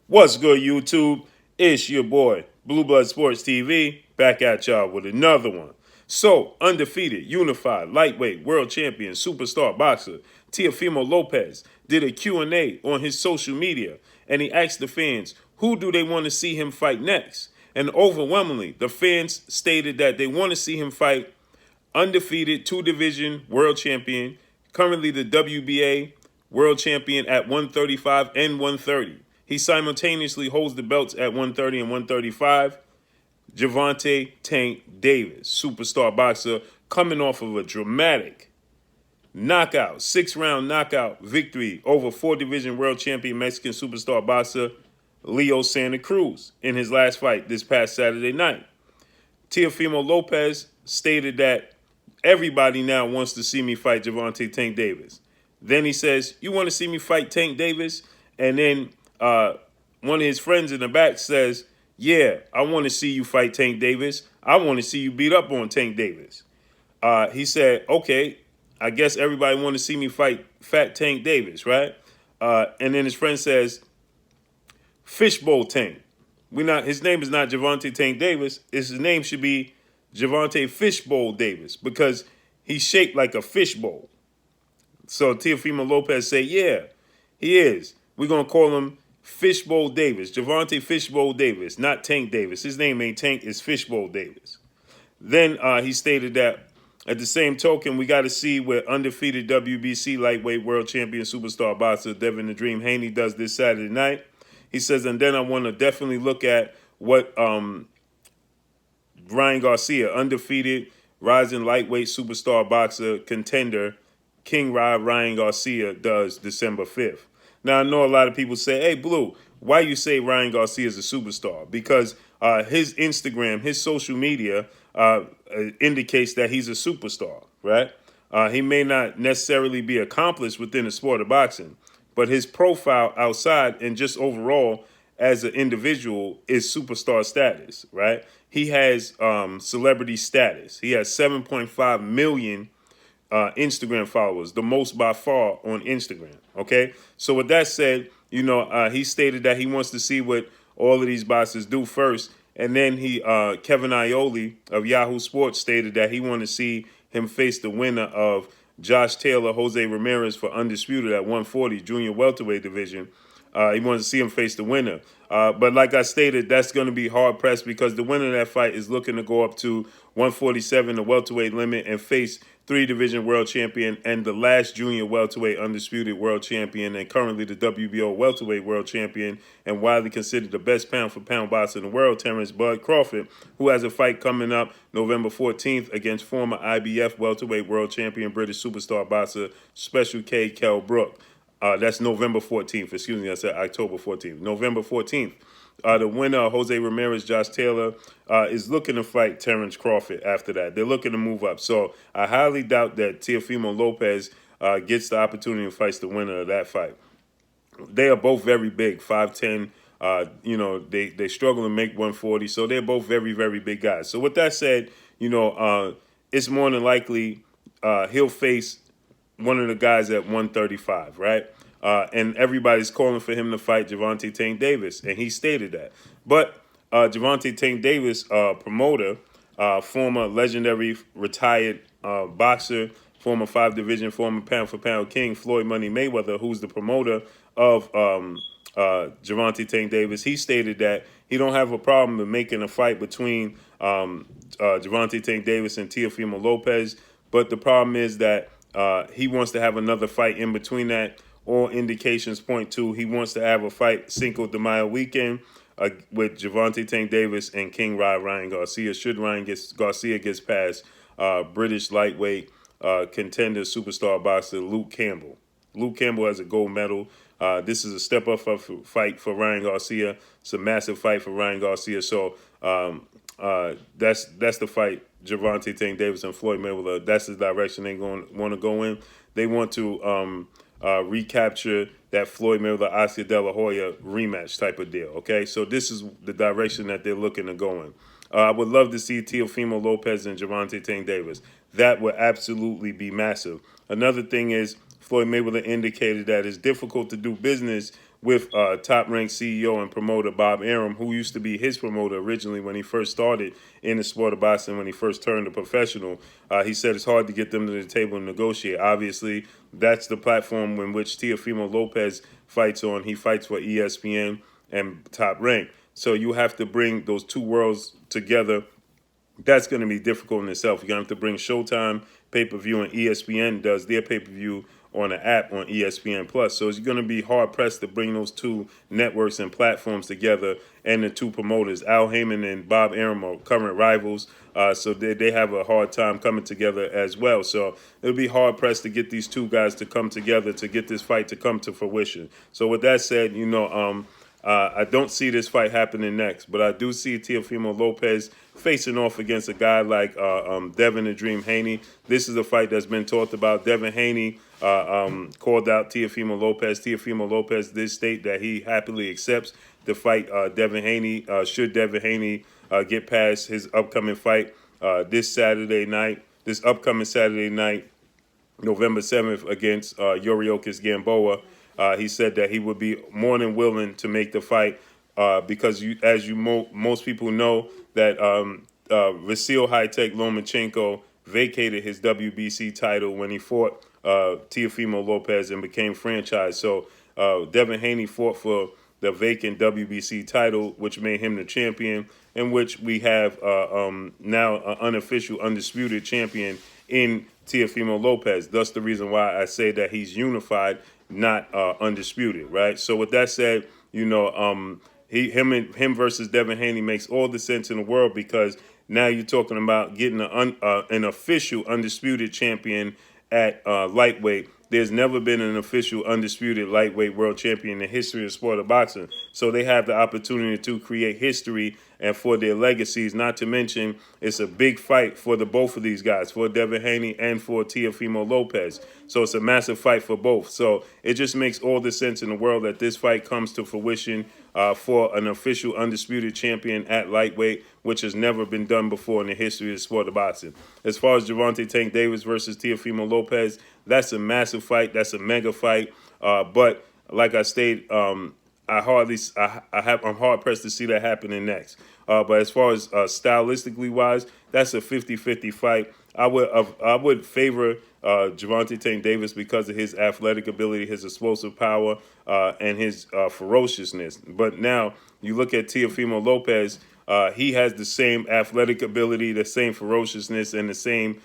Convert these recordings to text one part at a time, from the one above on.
What's good, YouTube? It's your boy, Blue Blood Sports TV, back at y'all with another one. So, undefeated, unified, lightweight, world champion, superstar boxer, Teofimo Lopez did a Q&A on his social media, and he asked the fans, who do they want to see him fight next? And overwhelmingly, the fans stated that they want to see him fight undefeated two-division world champion, currently the WBA world champion at 135 and 130. He simultaneously holds the belts at 130 and 135. Gervonta Tank Davis, superstar boxer, coming off of a dramatic knockout, 6-round knockout victory over four-division world champion Mexican superstar boxer Leo Santa Cruz in his last fight this past Saturday night. Teofimo Lopez stated that everybody now wants to see me fight Gervonta Tank Davis. Then he says, you want to see me fight Tank Davis? And then one of his friends in the back says, yeah, I want to see you fight Tank Davis. I want to see you beat up on Tank Davis. He said, okay, I guess everybody want to see me fight Fat Tank Davis, right? And then his friend says, Fishbowl Tank. His name is not Gervonta Tank Davis. His name should be Gervonta Fishbowl Davis because he's shaped like a fishbowl. So Teofimo Lopez say, yeah, he is. We're going to call him Fishbowl Davis, Gervonta Fishbowl Davis, not Tank Davis. His name ain't Tank, it's Fishbowl Davis. Then he stated that at the same token, we got to see what undefeated WBC lightweight world champion superstar boxer Devin the Dream Haney does this Saturday night. He says, and then I want to definitely look at what Ryan Garcia, undefeated, rising lightweight superstar boxer contender, King Ryan Garcia, does December 5th. Now, I know a lot of people say, hey, Blue, why you say Ryan Garcia is a superstar? Because his Instagram, his social media indicates that he's a superstar, right? He may not necessarily be accomplished within the sport of boxing, but his profile outside and just overall as an individual is superstar status, right? He has celebrity status. He has 7.5 million Instagram followers, the most by far on Instagram, okay? So with that said, he stated that he wants to see what all of these boxers do first. And then Kevin Iole of Yahoo Sports stated that he wanted to see him face the winner of Josh Taylor, Jose Ramirez for undisputed at 140 junior welterweight division. He wanted to see him face the winner. But like I stated, that's going to be hard pressed because the winner of that fight is looking to go up to 147, the welterweight limit, and face three-division world champion and the last junior welterweight undisputed world champion and currently the WBO welterweight world champion and widely considered the best pound-for-pound boxer in the world, Terrence Bud Crawford, who has a fight coming up November 14th against former IBF welterweight world champion British superstar boxer Special K. Kell Brook. That's November 14th. Excuse me, I said October 14th. November 14th. The winner, Jose Ramirez, Josh Taylor, is looking to fight Terrence Crawford after that. They're looking to move up. So I highly doubt that Teofimo Lopez gets the opportunity to fight the winner of that fight. They are both very big, 5'10". They struggle to make 140. So they're both very, very big guys. So with that said, it's more than likely he'll face one of the guys at 135, right? And everybody's calling for him to fight Gervonta Tank Davis, and he stated that. But Gervonta Tank Davis, promoter, former legendary retired boxer, former five-division, former pound-for-pound king, Floyd Money Mayweather, who's the promoter of Gervonta Tank Davis, he stated that he don't have a problem in making a fight between Gervonta Tank Davis and Teofimo Lopez, but the problem is that he wants to have another fight in between that. All indications point to he wants to have a fight Cinco de Mayo weekend with Gervonta Tank Davis and King Ryan Garcia. Should Garcia gets past British lightweight contender superstar boxer Luke Campbell. Luke Campbell has a gold medal. This is a step-up fight for Ryan Garcia. It's a massive fight for Ryan Garcia. So that's the fight. Gervonta Tank Davis and Floyd Mayweather. That's the direction they want to go in. They want to recapture that Floyd Mayweather Oscar De La Hoya rematch type of deal. Okay, so this is the direction that they're looking to go in. I would love to see Teofimo Lopez and Gervonta Tank Davis. That would absolutely be massive. Another thing is Floyd Mayweather indicated that it's difficult to do business with top-ranked CEO and promoter Bob Arum, who used to be his promoter originally when he first started in the sport of boxing, when he first turned a professional. He said it's hard to get them to the table and negotiate. Obviously, that's the platform in which Teofimo Lopez fights on. He fights for ESPN and Top Rank. So you have to bring those two worlds together. That's going to be difficult in itself. You're going to have to bring Showtime pay-per-view, and ESPN does their pay-per-view on an app on ESPN Plus. So it's going to be hard-pressed to bring those two networks and platforms together, and the two promoters. Al Heyman and Bob Arum are current rivals, so they have a hard time coming together as well. So it'll be hard-pressed to get these two guys to come together to get this fight to come to fruition. So with that said, I don't see this fight happening next, but I do see Teofimo Lopez facing off against a guy like Devin the Dream Haney. This is a fight that's been talked about. Devin Haney called out Teofimo Lopez. Teofimo Lopez did state that he happily accepts the fight Devin Haney, should Devin Haney get past his upcoming fight this upcoming Saturday night, November 7th, against Yuriorkis Gamboa. He said that he would be more than willing to make the fight because, most people know, that Vasil High-Tech Lomachenko vacated his WBC title when he fought Teofimo Lopez and became franchised. So Devin Haney fought for the vacant WBC title, which made him the champion, in which we have now an unofficial, undisputed champion in Teofimo Lopez. Thus the reason why I say that he's unified, not undisputed, right? So with that said, him versus Devin Haney makes all the sense in the world, because now you're talking about getting an official undisputed champion at lightweight. There's never been an official undisputed lightweight world champion in the history of the sport of boxing. So they have the opportunity to create history and for their legacies. Not to mention, it's a big fight for both of these guys, for Devin Haney and for Teofimo Lopez. So it's a massive fight for both. So it just makes all the sense in the world that this fight comes to fruition for an official undisputed champion at lightweight, which has never been done before in the history of the sport of boxing. As far as Gervonta Tank Davis versus Teofimo Lopez, that's a massive fight. That's a mega fight. But like I stated, I'm hard pressed to see that happening next. But as far as stylistically wise, that's a 50-50 fight. I would favor Gervonta Tank Davis because of his athletic ability, his explosive power, and his ferociousness. But now you look at Teofimo Lopez. He has the same athletic ability, the same ferociousness, and the same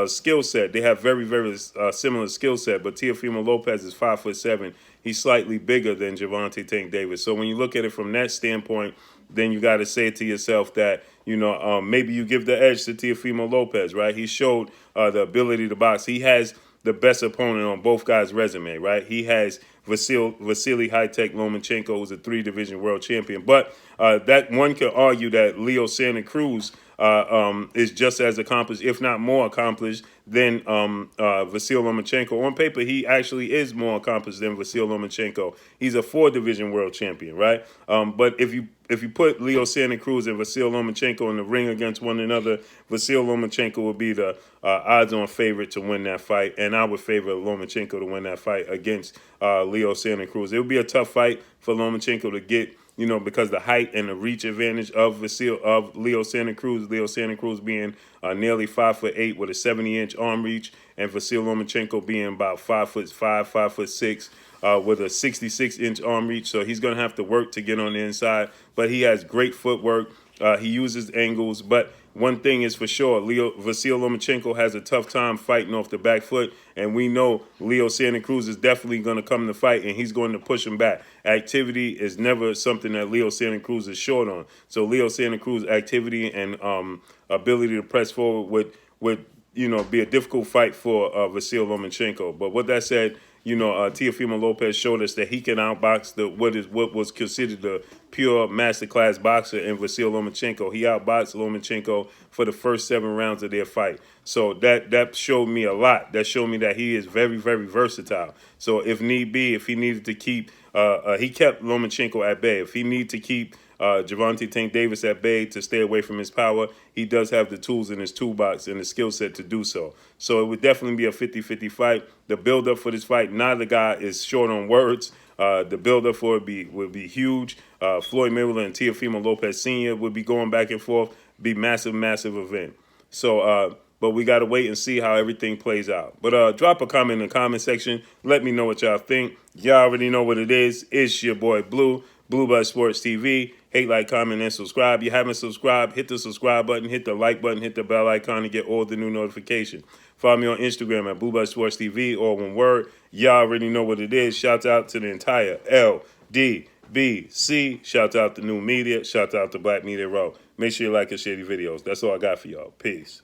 skill set. They have very, very similar skill set, but Teofimo Lopez is 5'7". He's slightly bigger than Gervonta Tank Davis. So when you look at it from that standpoint, then you got to say to yourself that, maybe you give the edge to Teofimo Lopez, right? He showed the ability to box. He has the best opponent on both guys' resume, right? He has Vasily High-Tech Lomachenko, who's a 3-division world champion. But that one could argue that Leo Santa Cruz is just as accomplished, if not more accomplished, than Vasil Lomachenko. On paper, he actually is more accomplished than Vasil Lomachenko. He's a 4-division world champion, right? But if you put Leo Santa Cruz and Vasil Lomachenko in the ring against one another, Vasil Lomachenko would be the odds-on favorite to win that fight, and I would favor Lomachenko to win that fight against Leo Santa Cruz. It would be a tough fight for Lomachenko to get, because the height and the reach advantage of Leo Santa Cruz being nearly 5'8" with a 70-inch arm reach, and Vasil Lomachenko being about 5'5", 5'6", with a 66-inch arm reach. So he's going to have to work to get on the inside, but he has great footwork. He uses angles, but one thing is for sure, Vasil Lomachenko has a tough time fighting off the back foot, and we know Leo Santa Cruz is definitely going to come to fight, and he's going to push him back. Activity is never something that Leo Santa Cruz is short on. So Leo Santa Cruz activity and ability to press forward would be a difficult fight for Vasil Lomachenko. But with that said, Teofimo Lopez showed us that he can outbox what was considered the pure masterclass boxer in Vasil Lomachenko. He outboxed Lomachenko for the first 7 rounds of their fight. So that showed me a lot. That showed me that he is very, very versatile. So if need be, if he needed to keep, he kept Lomachenko at bay. If he needed to keep Gervonta Tank Davis at bay to stay away from his power, he does have the tools in his toolbox and the skill set to do so. So it would definitely be a 50-50 fight. The build-up for this fight, neither guy is short on words. The build-up for it would be huge. Floyd Mayweather and Teofimo Lopez Sr. would be going back and forth. Be massive, massive event. So, but we got to wait and see how everything plays out. But drop a comment in the comment section. Let me know what y'all think. Y'all already know what it is. It's your boy Blue, Blue Blood Sports TV. Hate, like, comment, and subscribe. You haven't subscribed, hit the subscribe button, hit the like button, hit the bell icon to get all the new notifications. Follow me on Instagram at Blue Blood Sports TV, or one word. Y'all already know what it is. Shout out to the entire LDBC. Shout out to New Media. Shout out to Black Media Row. Make sure you like and share the videos. That's all I got for y'all. Peace.